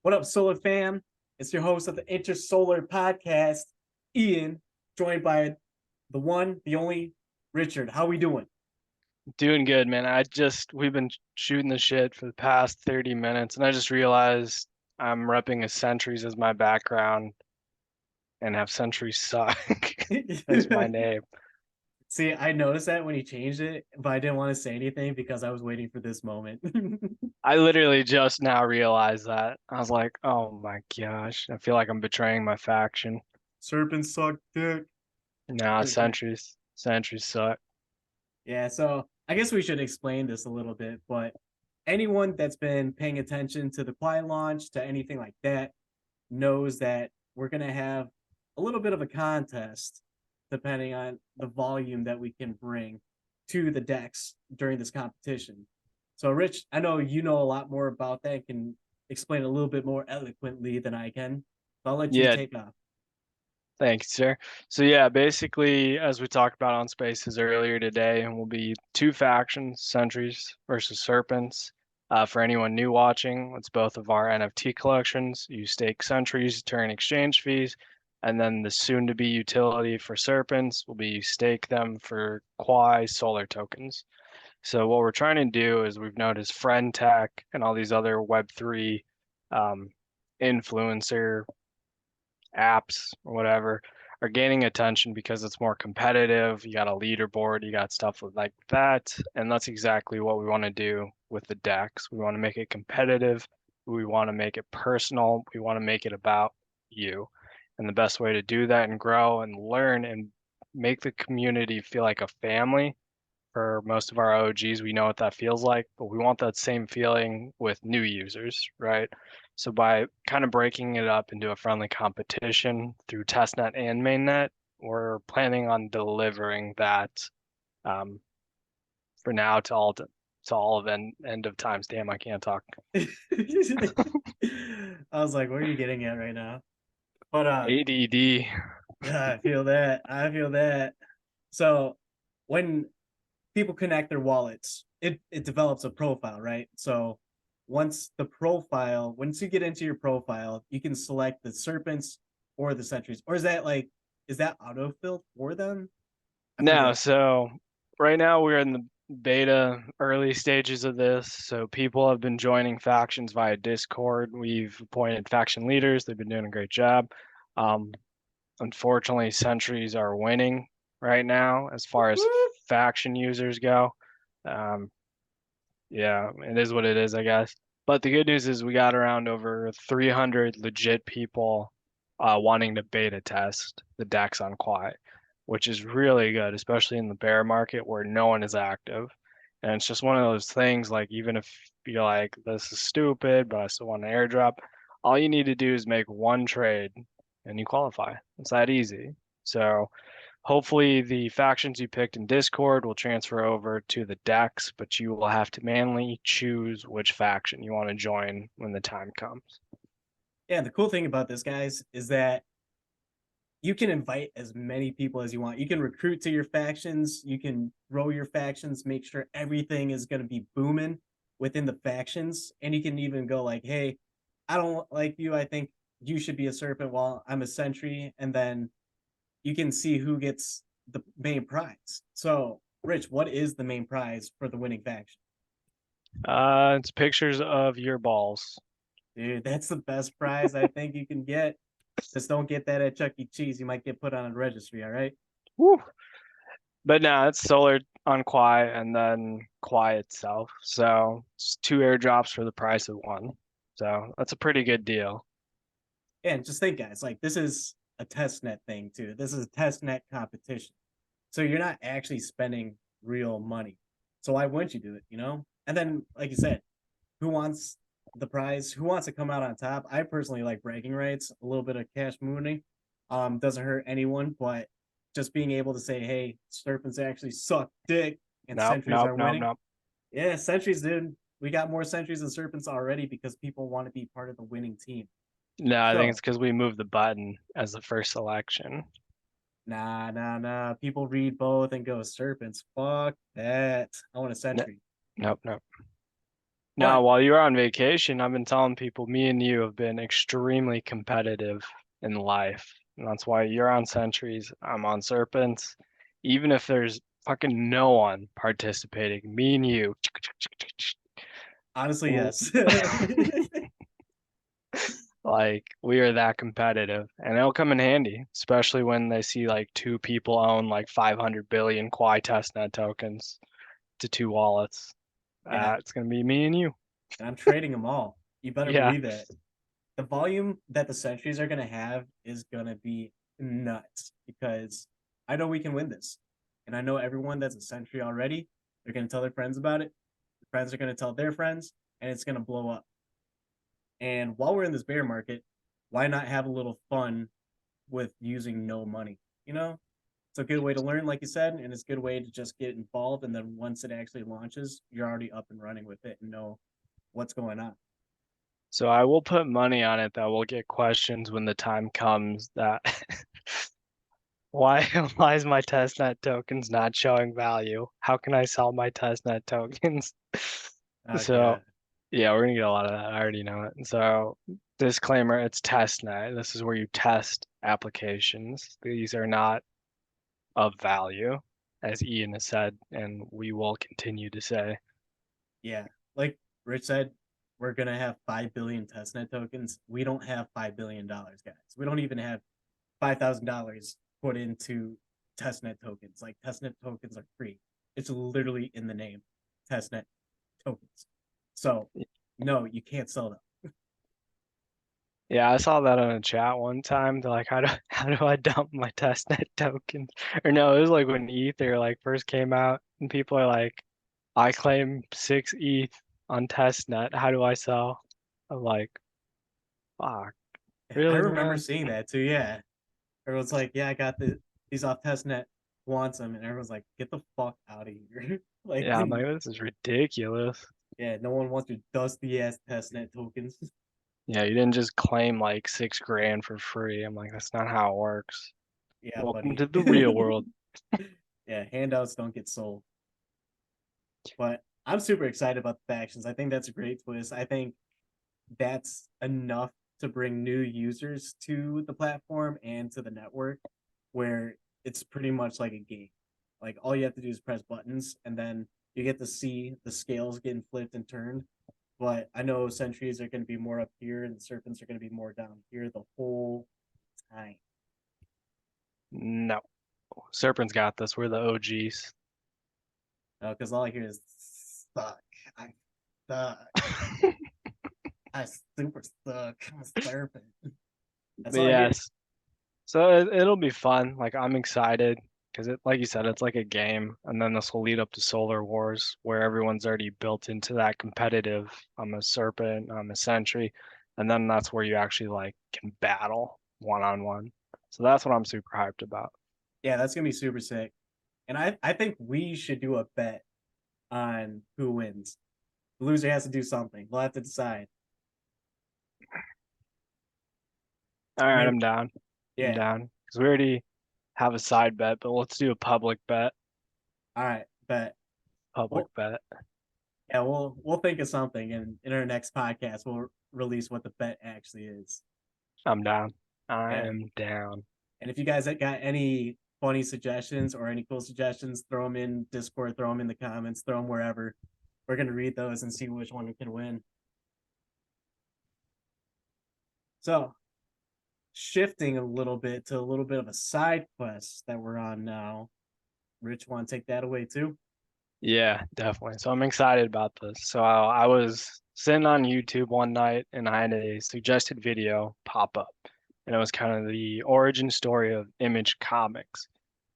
What up, Solar fam? It's your host of the Intersolar podcast, Ian, joined by the one, the only Richard. How we doing? Doing good, man. We've been shooting the shit for the past 30 minutes, and I just realized I'm repping a Centuries as my background and have Centuries suck as my name. See, I noticed that when he changed it, but I didn't want to say anything because I was waiting for this moment. I literally just now realized that. I was like, oh my gosh, I feel like I'm betraying my faction. Serpents suck dick. Nah, Centuries suck. Yeah, so I guess we should explain this a little bit, but anyone that's been paying attention to the Quiet launch, to anything like that, knows that we're going to have a little bit of a contest depending on the volume that we can bring to the decks during this competition. So, Rich, I know you know a lot more about that, can explain a little bit more eloquently than I can. So I'll let you Yeah, take off. thanks, sir. So yeah, basically, as we talked about on Spaces earlier today, will be two factions, Sentries versus Serpents. For anyone new watching, it's both of our NFT collections. You stake Sentries to earn exchange fees, and then the soon-to-be utility for Serpents will be you stake them for Quai Solar tokens. So what we're trying to do is we've noticed Friend Tech and all these other Web3 um, influencer apps or whatever are gaining attention because it's more competitive. You got a leaderboard, you got stuff like that. And that's exactly what we want to do with the decks. We want to make it competitive. We want to make it personal. We want to make it about you. And the best way to do that and grow and learn and make the community feel like a family for most of our OGs, we know what that feels like, but we want that same feeling with new users, right? So by kind of breaking it up into a friendly competition through testnet and mainnet, we're planning on delivering that um, for now to all of end of times. Damn, I can't talk. I was like, where are you getting at right now? But ADD. I feel that. I feel that. So when people connect their wallets, it develops a profile, right? So once you get into your profile, you can select the serpents or the sentries. Or is that autofilled for them? I No, forget. so right now we're in the beta early stages of this. So people have been joining factions via Discord. We've appointed faction leaders. They've been doing a great job. Um, Unfortunately, sentries are winning right now as far as faction users go. Um, yeah, it is what it is, I guess. But the good news is we got around over 300 legit people wanting to beta test the DEX on Quiet, which is really good, especially in the bear market where no one is active. And it's just one of those things like even if you're like, this is stupid, but I still want an airdrop, all you need to do is make one trade and you qualify. It's that easy. So hopefully the factions you picked in Discord will transfer over to the decks, but you will have to manually choose which faction you want to join when the time comes. Yeah, the cool thing about this, guys, is that you can invite as many people as you want. You can recruit to your factions, you can grow your factions, make sure everything is going to be booming within the factions. And you can even go like, hey, I don't like you. I think you should be a serpent while I'm a sentry. And then you can see who gets the main prize. So, Rich, what is the main prize for the winning faction? It's pictures of your balls. Dude, that's the best prize I think you can get. Just don't get that at Chuck E. Cheese. You might get put on a registry, all right? Woo. But now it's solar on Quai and then Quai itself. So it's two airdrops for the price of one. So that's a pretty good deal. And just think, guys, like this is a test net thing too. This is a test net competition. So you're not actually spending real money. So why wouldn't you do it, you know? And then, like you said, who wants the prize? Who wants to come out on top? I personally like bragging rights, a little bit of cash mooning. Doesn't hurt anyone, but just being able to say, hey, Serpents actually suck dick and Nope, Sentries nope, are nope, winning. nope. Yeah, Sentries, dude. We got more Sentries and Serpents already because people want to be part of the winning team. No, I think it's So because we moved the button as the first selection. nah. People read both and go serpents. Fuck that. I want a No, sentry. nope, nope. Now, But while you were on vacation, I've been telling people me and you have been extremely competitive in life. And that's why you're on Sentries, I'm on Serpents. Even if there's fucking no one participating, me and you, honestly, yes. like we are that competitive. And it'll come in handy, especially when they see like two people own like 500 billion Quai testnet tokens to two wallets. Yeah, It's gonna be me and you. and I'm trading them all. You better Yeah. believe that. The volume that the Sentries are going to have is going to be nuts because I know we can win this. And I know everyone that's a Sentry already, they're going to tell their friends about it. Their friends are going to tell their friends, and it's going to blow up. And while we're in this bear market, why not have a little fun with using no money? You know, it's a good way to learn, like you said, and it's a good way to just get involved. And then once it actually launches, you're already up and running with it and know what's going on. So I will put money on it that we'll get questions when the time comes that why why is my testnet tokens not showing value? How can I sell my testnet tokens? Oh, So God. yeah, we're gonna get a lot of that. I already know it. So disclaimer, it's testnet. This is where you test applications. These are not of value, as Ian has said, and we will continue to say. Yeah, like Rich said, we're gonna have 5 billion testnet tokens. We don't have $5 billion, guys. We don't even have $5,000 put into testnet tokens. Like testnet tokens are free. It's literally in the name, testnet tokens. So no, you can't sell them. Yeah, I saw that on a chat one time. They're like, how do I dump my testnet tokens? Or no, it was like when Ether like first came out, and people are like, I claim 6 ETH on testnet. How do I sell? I'm like, fuck, I really, remember man? seeing that too. Yeah, everyone's like, "Yeah, I got these off testnet. Wants them," and everyone's like, "Get the fuck out of here!" Like, Yeah, I'm like, this is ridiculous. yeah, no one wants your dusty ass testnet tokens. Yeah, you didn't just claim like 6 grand for free. I'm like, that's not how it works. Yeah, Welcome buddy. to the real world. Yeah, handouts don't get sold. But I'm super excited about the factions. I think that's a great twist. I think that's enough to bring new users to the platform and to the network where it's pretty much like a game. Like all you have to do is press buttons and then you get to see the scales getting flipped and turned. But I know sentries are going to be more up here and the serpents are going to be more down here the whole time. No, Serpent's got this. We're the OGs. Because all I hear is stuck. I'm stuck. I super stuck. I'm a serpent. That's But all I hear. yes, so it'll be fun. Like I'm excited because like you said, it's like a game, and then this will lead up to Solar Wars, where everyone's already built into that competitive. I'm a serpent, I'm a sentry, and then that's where you actually like can battle one on one. So that's what I'm super hyped about. Yeah, that's gonna be super sick. And I think we should do a bet on who wins. The loser has to do something. We'll have to decide. All I right, mean, I'm down. I'm yeah. down because we already have a side bet, but let's do a public bet. All right, bet. Public Well, bet. yeah, we'll think of something, and in our next podcast, we'll release what the bet actually is. I'm down. I Yeah, am down. and if you guys got any funny suggestions or any cool suggestions, throw them in Discord, throw them in the comments, throw them wherever. We're gonna read those and see which one can win. So, shifting a little bit to a little bit of a side quest that we're on now. Rich, want to take that away too? Yeah, definitely. So I'm excited about this. So I was sitting on YouTube one night and I had a suggested video pop up. And it was kind of the origin story of Image Comics.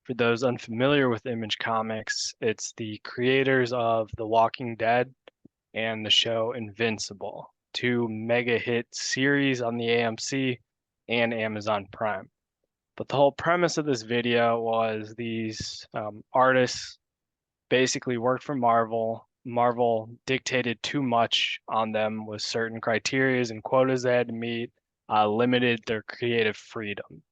For those unfamiliar with Image Comics, it's the creators of The Walking Dead and the show Invincible, two mega hit series on the AMC and Amazon Prime. But the whole premise of this video was these artists basically worked for Marvel. Marvel dictated too much on them with certain criterias and quotas they had to meet, limited their creative freedom.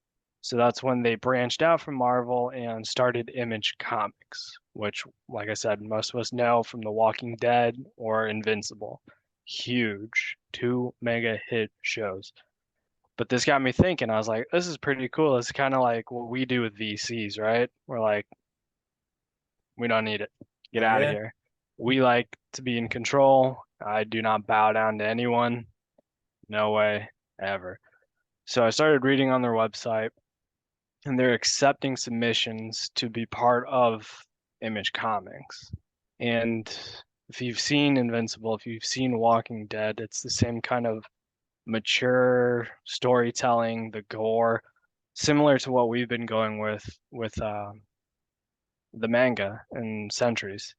So that's when they branched out from Marvel and started Image Comics, which, like I said, most of us know from The Walking Dead or Invincible. huge, two mega hit shows. But this got me thinking. I was like, this is pretty cool. It's kind of like what we do with VCs, right? We're like, we don't need it. Get Oh out of yeah. here. We like to be in control. I do not bow down to anyone. No way, ever. So I started reading on their website, and they're accepting submissions to be part of Image Comics. And if you've seen Invincible, if you've seen Walking Dead, it's the same kind of mature storytelling, the gore, similar to what we've been going with the manga and Centuries.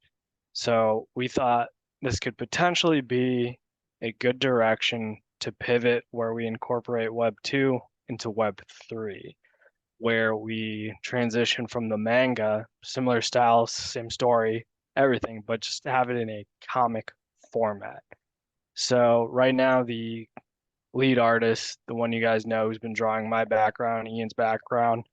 So we thought this could potentially be a good direction to pivot where we incorporate Web 2 into Web 3, where we transition from the manga, similar styles, same story, everything, but just have it in a comic format. So right now, the lead artist, the one you guys know who's been drawing my background, Ian's background,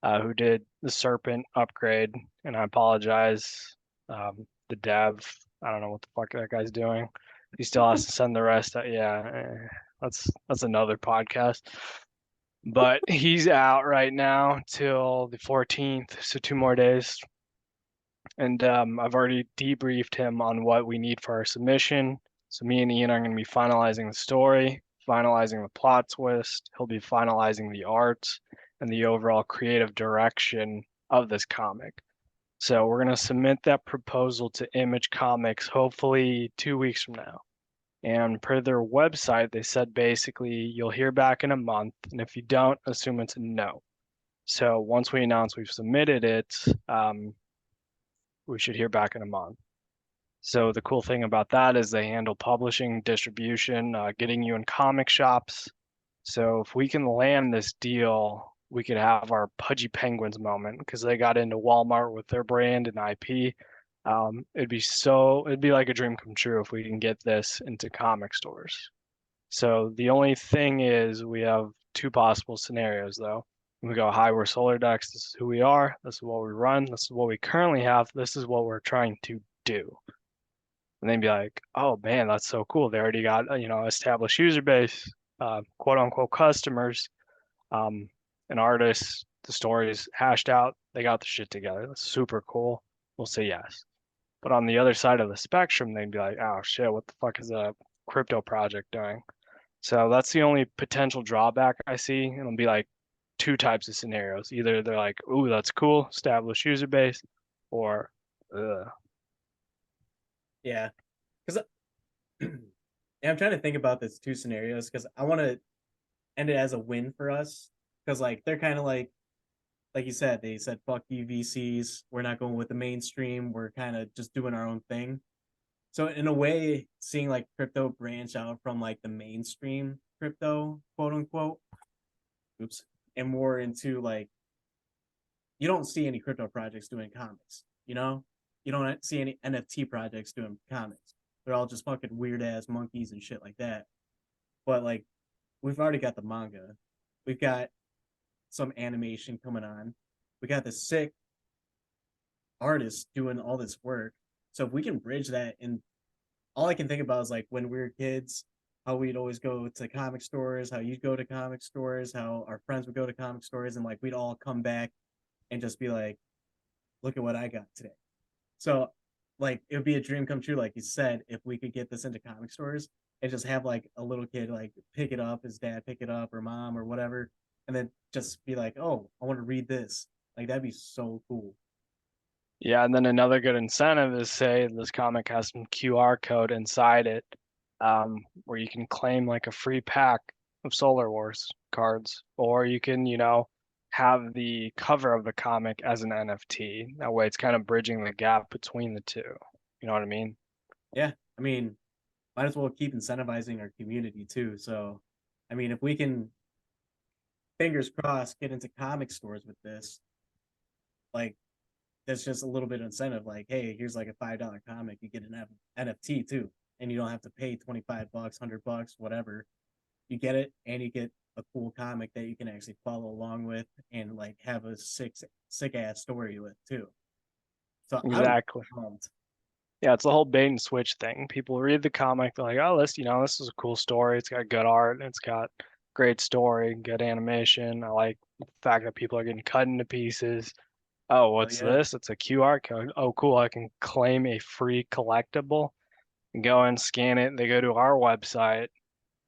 who did the Serpent upgrade, and I apologize. The dev, I don't know what the fuck that guy's doing. He still has to send the rest out. Yeah, that's another podcast. But he's out right now till the 14th, so 2 more days. And I've already debriefed him on what we need for our submission. So me and Ian are going to be finalizing the story, finalizing the plot twist. He'll be finalizing the art and the overall creative direction of this comic. So we're going to submit that proposal to Image Comics hopefully 2 weeks from now. And per their website, they said basically you'll hear back in a month. And if you don't, assume it's a no. So once we announce we've submitted it, we should hear back in a month. So the cool thing about that is they handle publishing, distribution, getting you in comic shops. So if we can land this deal, we could have our Pudgy Penguins moment because they got into Walmart with their brand and IP. It'd be like a dream come true if we can get this into comic stores. So the only thing is we have two possible scenarios though. We go, hi, we're Solar Dex. This is who we are. This is what we run. This is what we currently have. This is what we're trying to do. And they'd be like, oh man, that's so cool. They already got, established user base, quote unquote customers, an artist, the stories hashed out. They got the shit together. That's super cool. We'll say yes. But on the other side of the spectrum, they'd be like, oh shit, what the fuck is a crypto project doing? So that's the only potential drawback I see. It'll be like two types of scenarios. Either they're like, ooh, that's cool, established user base, or ugh. Yeah. Because I'm trying to think about this two scenarios because I want to end it as a win for us. Because like they're kind of like you said, they said fuck you VCs. We're not going with the mainstream. We're kind of just doing our own thing. So in a way, seeing like crypto branch out from like the mainstream crypto, quote unquote, oops, and more into like you don't see any crypto projects doing comics, you know? You don't see any NFT projects doing comics. They're all just fucking weird ass monkeys and shit like that. But like we've already got the manga. We've got some animation coming on. We got this sick artist doing all this work. So if we can bridge that, and all I can think about is like when we were kids, how we'd always go to comic stores, how you'd go to comic stores, how our friends would go to comic stores, and like we'd all come back and just be like, look at what I got today. So like it would be a dream come true, like you said, if we could get this into comic stores and just have like a little kid like pick it up, his dad pick it up, or mom or whatever, and then just be like, oh, I want to read this. Like that'd be so cool. Yeah, and then another good incentive is say this comic has some QR code inside it, where you can claim like a free pack of Solar Wars cards, or you can, have the cover of the comic as an NFT. That way, it's kind of bridging the gap between the two. You know what I mean? Yeah, I mean, might as well keep incentivizing our community too. So, I mean, if we can, fingers crossed, get into comic stores with this, like that's just a little bit of incentive. Like, hey, here's like a $5 comic, you get an NFT too, and you don't have to pay $25, $100, whatever. You get it, and you get a cool comic that you can actually follow along with, and like have a sick ass story with too. So I'm Exactly. pumped. Yeah, it's the whole bait and switch thing. People read the comic, they're like, oh, this is a cool story. It's got good art, it's got great story, good animation. I like the fact that people are getting cut into pieces. Oh, Oh what's yeah. this? It's a QR code. Oh, cool. I can claim a free collectible and go and scan it. They go to our website,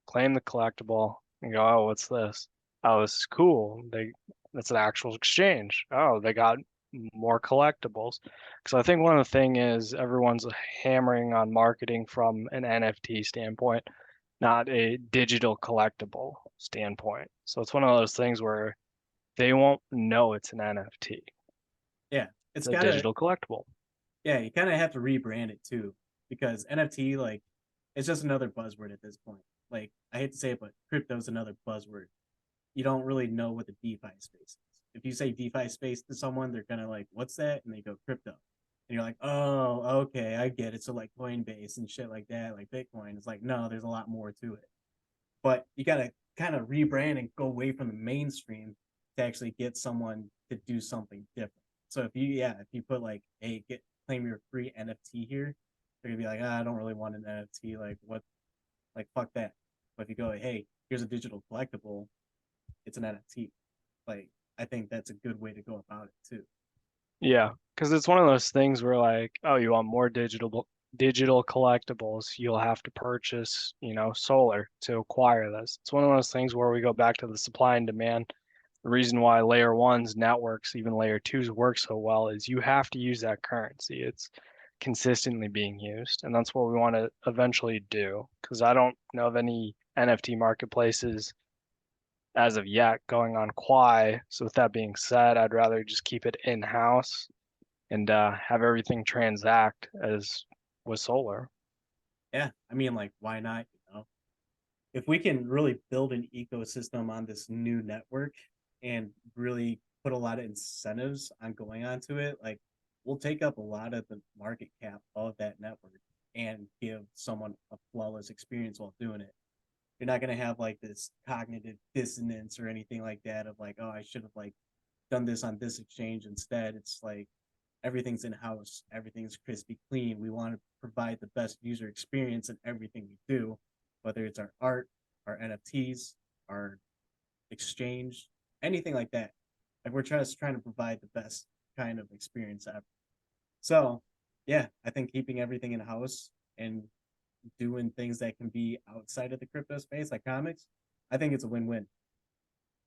claim the collectible, and go, oh, what's this? Oh, this is cool. That's an actual exchange. Oh, they got more collectibles. Because I think one of the thing is everyone's hammering on marketing from an NFT standpoint, not a digital collectible standpoint. So it's one of those things where they won't know it's an NFT. Yeah. It's It's a gotta digital collectible. yeah, you kind of have to rebrand it too, because NFT, like, it's just another buzzword at this point. Like, I hate to say it, but crypto's another buzzword. You don't really know what the DeFi space is. If you say DeFi space to someone, they're kind of like, "What's that?" And they go crypto, and you're like, "Oh, okay, I get it." So like Coinbase and shit like that, like Bitcoin, it's like, no, there's a lot more to it. But you gotta kind of rebrand and go away from the mainstream to actually get someone to do something different. So if you put like, hey, get claim your free NFT here, they're gonna be like, I don't really want an NFT. Like what? Like fuck that. But if you go, hey, here's a digital collectible, it's an NFT. Like I think that's a good way to go about it too. Yeah, because it's one of those things where like, oh, you want more digital collectibles, you'll have to purchase, solar to acquire this. It's one of those things where we go back to the supply and demand. The reason why layer ones networks, even layer twos work so well is you have to use that currency. It's consistently being used. And that's what we want to eventually do. Because I don't know of any NFT marketplaces as of yet going on Quai. So with that being said, I'd rather just keep it in-house and have everything transact as with solar. Yeah, I mean, like, why not? If we can really build an ecosystem on this new network and really put a lot of incentives on going onto it, like we'll take up a lot of the market cap of that network and give someone a flawless experience while doing it. You're not going to have like this cognitive dissonance or anything like that of like, oh, I should have like done this on this exchange instead. It's like everything's in house, everything's crispy clean. We want to provide the best user experience in everything we do, whether it's our art, our NFTs, our exchange, anything like that. Like we're just trying to provide the best kind of experience ever. So, yeah, I think keeping everything in house and doing things that can be outside of the crypto space, like comics, I think it's a win-win.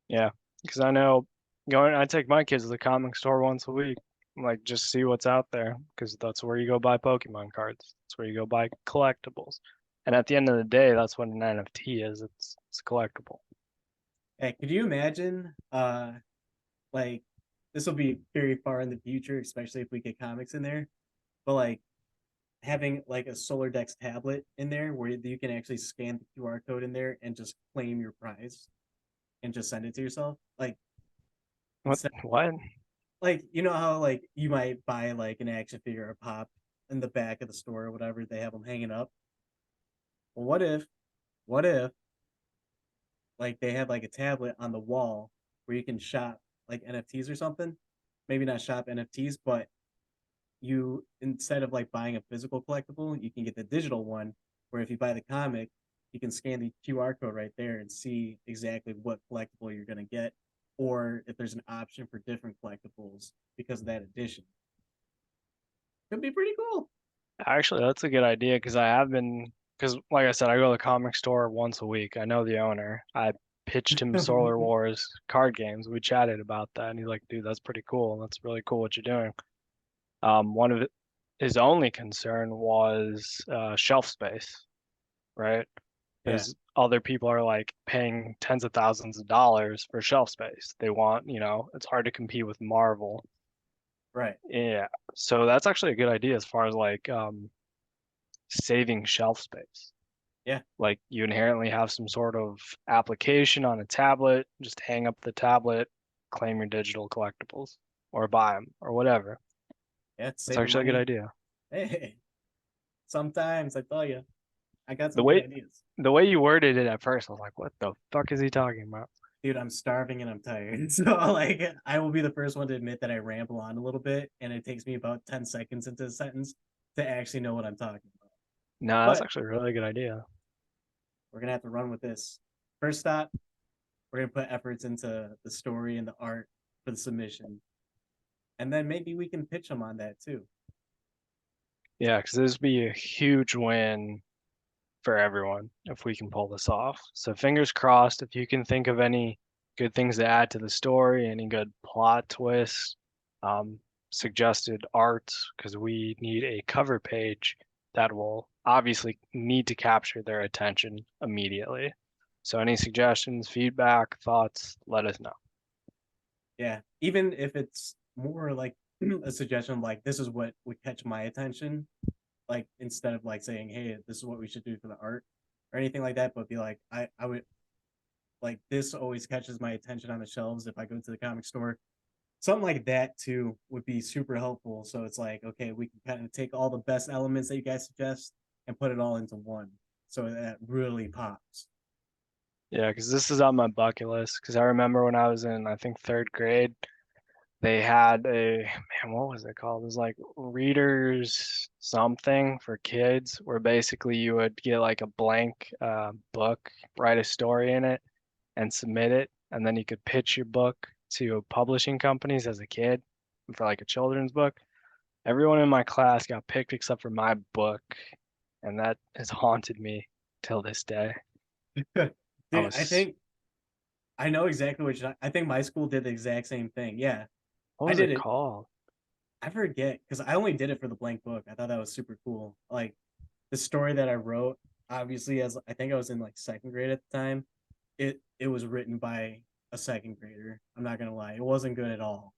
Yeah, because I take my kids to the comic store once a week, like just see what's out there, because that's where you go buy Pokemon cards. That's where you go buy collectibles. And at the end of the day, that's what an NFT is. It's a collectible. Hey, could you imagine like this will be very far in the future, especially if we get comics in there. But like having like a Solar Dex tablet in there where you can actually scan the QR code in there and just claim your prize and just send it to yourself. Like What? instead, What? like you know how like you might buy like an action figure or pop in the back of the store or whatever, they have them hanging up. Well, what if like they had like a tablet on the wall where you can shop like NFTs or something? Maybe not shop NFTs, but you instead of like buying a physical collectible, you can get the digital one where if you buy the comic, you can scan the QR code right there and see exactly what collectible you're going to get or if there's an option for different collectibles because of that edition. Could be pretty cool. Actually, that's a good idea because like I said, I go to the comic store once a week. I know the owner. I pitched him Solar Wars card games. We chatted about that, and he's like, "Dude, that's pretty cool. That's really cool what you're doing." One of his only concern was shelf space, right? Yeah, Because other people are like paying tens of thousands of dollars for shelf space. They want, it's hard to compete with Marvel. right. Yeah. So that's actually a good idea as far as like saving shelf space. Yeah, Like you inherently have some sort of application on a tablet, just hang up the tablet, claim your digital collectibles, or buy them, or whatever. yeah, it's That's saving actually a good money. idea. Hey, sometimes I tell you, I got The some good way ideas. the way you worded it at first, I was like, what the fuck is he talking about? Dude, I'm starving and I'm tired. So like I will be the first one to admit that I ramble on a little bit and it takes me about 10 seconds into a sentence. to actually know what I'm talking about. No, that's But actually a really good idea. we're gonna have to run with this. First stop, we're gonna put efforts into the story and the art for the submission, and then maybe we can pitch them on that too. Yeah, because this would be a huge win for everyone if we can pull this off. So fingers crossed, if you can think of any good things to add to the story, any good plot twists, um, suggested art, because we need a cover page that will obviously need to capture their attention immediately. So any suggestions, feedback, thoughts, let us know. Yeah, even if it's more like a suggestion, like this is what would catch my attention, like instead of like saying, hey, this is what we should do for the art or anything like that, but be like, I would like this always catches my attention on the shelves if I go to the comic store. Something like that too would be super helpful. So it's like, okay, we can kind of take all the best elements that you guys suggest and put it all into one. So that really pops. Yeah, because this is on my bucket list. Because I remember when I was in, I think, third grade, they had a, man, what was it called? It was like readers something for kids, where basically you would get like a blank book, write a story in it, and submit it, and then you could pitch your book to publishing companies as a kid for like a children's book. Everyone in my class got picked except for my book, and that has haunted me till this day. I Dude, I was, think I know exactly what I think my school did the exact same thing. Yeah, what I was did it it. called? I forget because I only did it for the blank book. I thought that was super cool. Like the story that I wrote, obviously, as I think I was in like second grade at the time, it was written by a second grader. I'm not gonna lie, it wasn't good at all.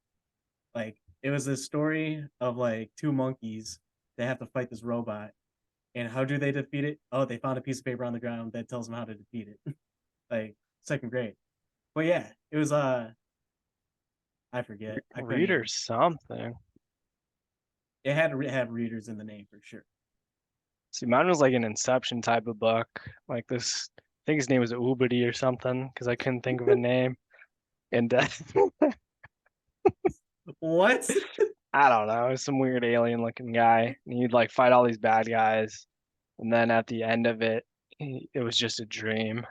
Like it was this story of like two monkeys that have to fight this robot, and how do they defeat it? Oh, they found a piece of paper on the ground that tells them how to defeat it. Like second grade. But yeah, it was I forget. I couldn't Reader even. something. It had to have readers in the name for sure. See, mine was like an Inception type of book. Like this, I think his name was Ubidi or something because I couldn't think of a name. And What? I don't know, it was some weird alien looking guy. And he'd like fight all these bad guys. And then at the end of it, it was just a dream.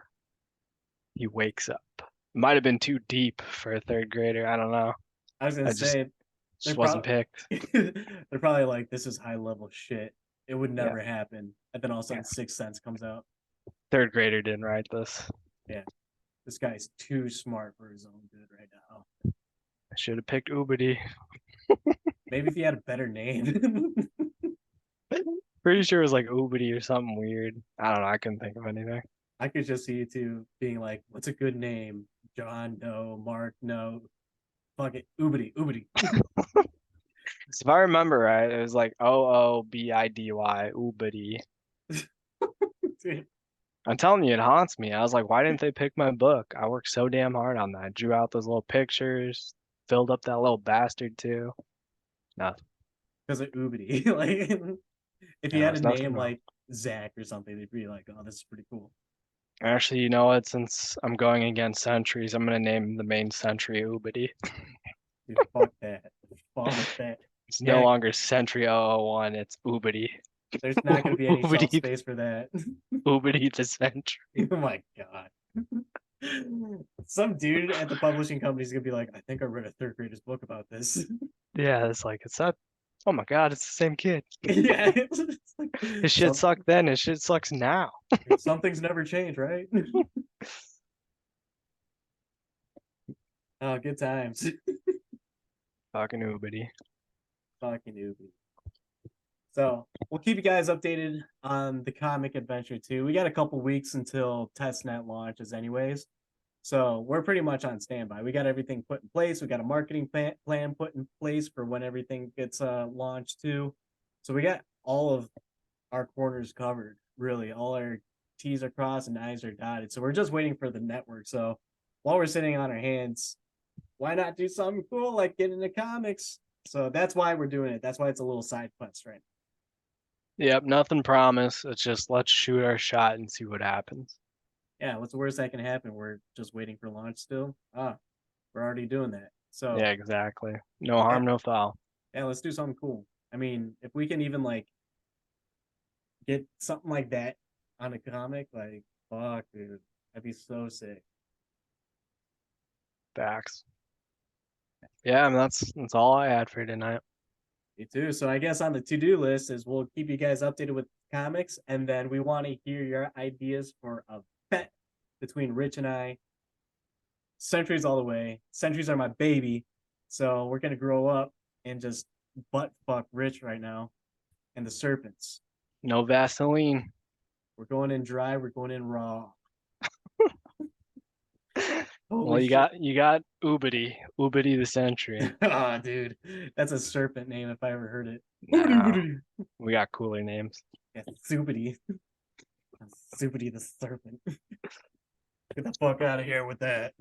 He wakes up. It might have been too deep for a third grader. I don't know. I was gonna I just say they're just wasn't probably picked. they're probably like this is high level shit. It would Yeah, never happen. And then all of a yeah. sudden Sixth Sense comes out. Third grader didn't write this. Yeah, this guy's too smart for his own good right now. I should have picked Ubidi. Maybe if he had a better name. Pretty sure it was like Ubidi or something weird. I don't know. I couldn't think of anything. I could just see you two being like, "What's a good name?" John, no. Mark, no. Fuck it, Ubidi, Ubidi. So if I remember right, it was like Oobidy, Ubidi. I'm telling you, it haunts me. I was like, why didn't they pick my book? I worked so damn hard on that. Drew out those little pictures, filled up that little bastard too. Nothing. Because of Ubidi. Like, if he No, had a it's nothing name wrong. like Zach or something, they'd be like, "Oh, this is pretty cool." Actually, you know what? Since I'm going against centuries, I'm gonna name the main century Ubidi. Dude, fuck that. Fuck that. It's no Yeah, longer Century 001, it's Ubidi. there's not going to be any shelf Ubidi, space for that. Ubidi the Century. Oh my god. Some dude at the publishing company is gonna be like, I think I read a third grader's book about this. Yeah, it's like it's that. Oh my God, it's the same kid. Yeah, it's like His shit sucked then. His shit sucks now. some things never change, right? Oh, good times. Fucking Ubidi. Fucking newbie. So we'll keep you guys updated on the comic adventure too. We got a couple weeks until testnet launches, anyways. So we're pretty much on standby. We got everything put in place. We got a marketing plan put in place for when everything gets launched too. So we got all of our corners covered. Really, all our T's are crossed and I's are dotted. So we're just waiting for the network. So while we're sitting on our hands, why not do something cool like get into comics? So that's why we're doing it. That's why it's a little side quest, right? Yep, nothing promised. It's just let's shoot our shot and see what happens. Yeah, what's the worst that can happen? We're just waiting for launch still. Ah, we're already doing that. So Yeah, exactly. No yeah, harm, no foul. yeah, let's do something cool. I mean, if we can even like get something like that on a comic, like fuck, dude, that'd be so sick. Facts. Yeah, and that's all I had for you tonight. Me too. So I guess on the to-do list is we'll keep you guys updated with comics, and then we want to hear your ideas for a bet between Rich and I. Centuries all the way. Centuries are my baby, so we're gonna grow up and just butt fuck Rich right now and the Serpents. No Vaseline. We're going in dry. We're going in raw. Well, Holy shit. you got Ubity the Sentry. Ah, dude, that's a serpent name if I ever heard it. Nah, we got cooler names. Yeah, Zubity. Zubity the serpent. Get the fuck out of here with that.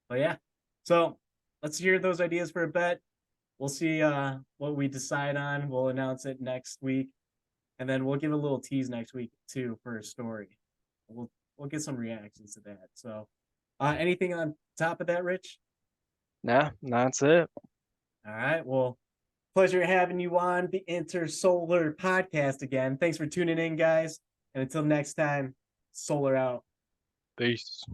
But yeah, so let's hear those ideas for a bet. We'll see what we decide on. We'll announce it next week, and then we'll give a little tease next week too for a story. We'll get some reactions to that. So, anything on top of that, Rich? Nah, that's it. All right. Well, pleasure having you on the Intersolar podcast again. Thanks for tuning in, guys. And until next time, solar out. Peace.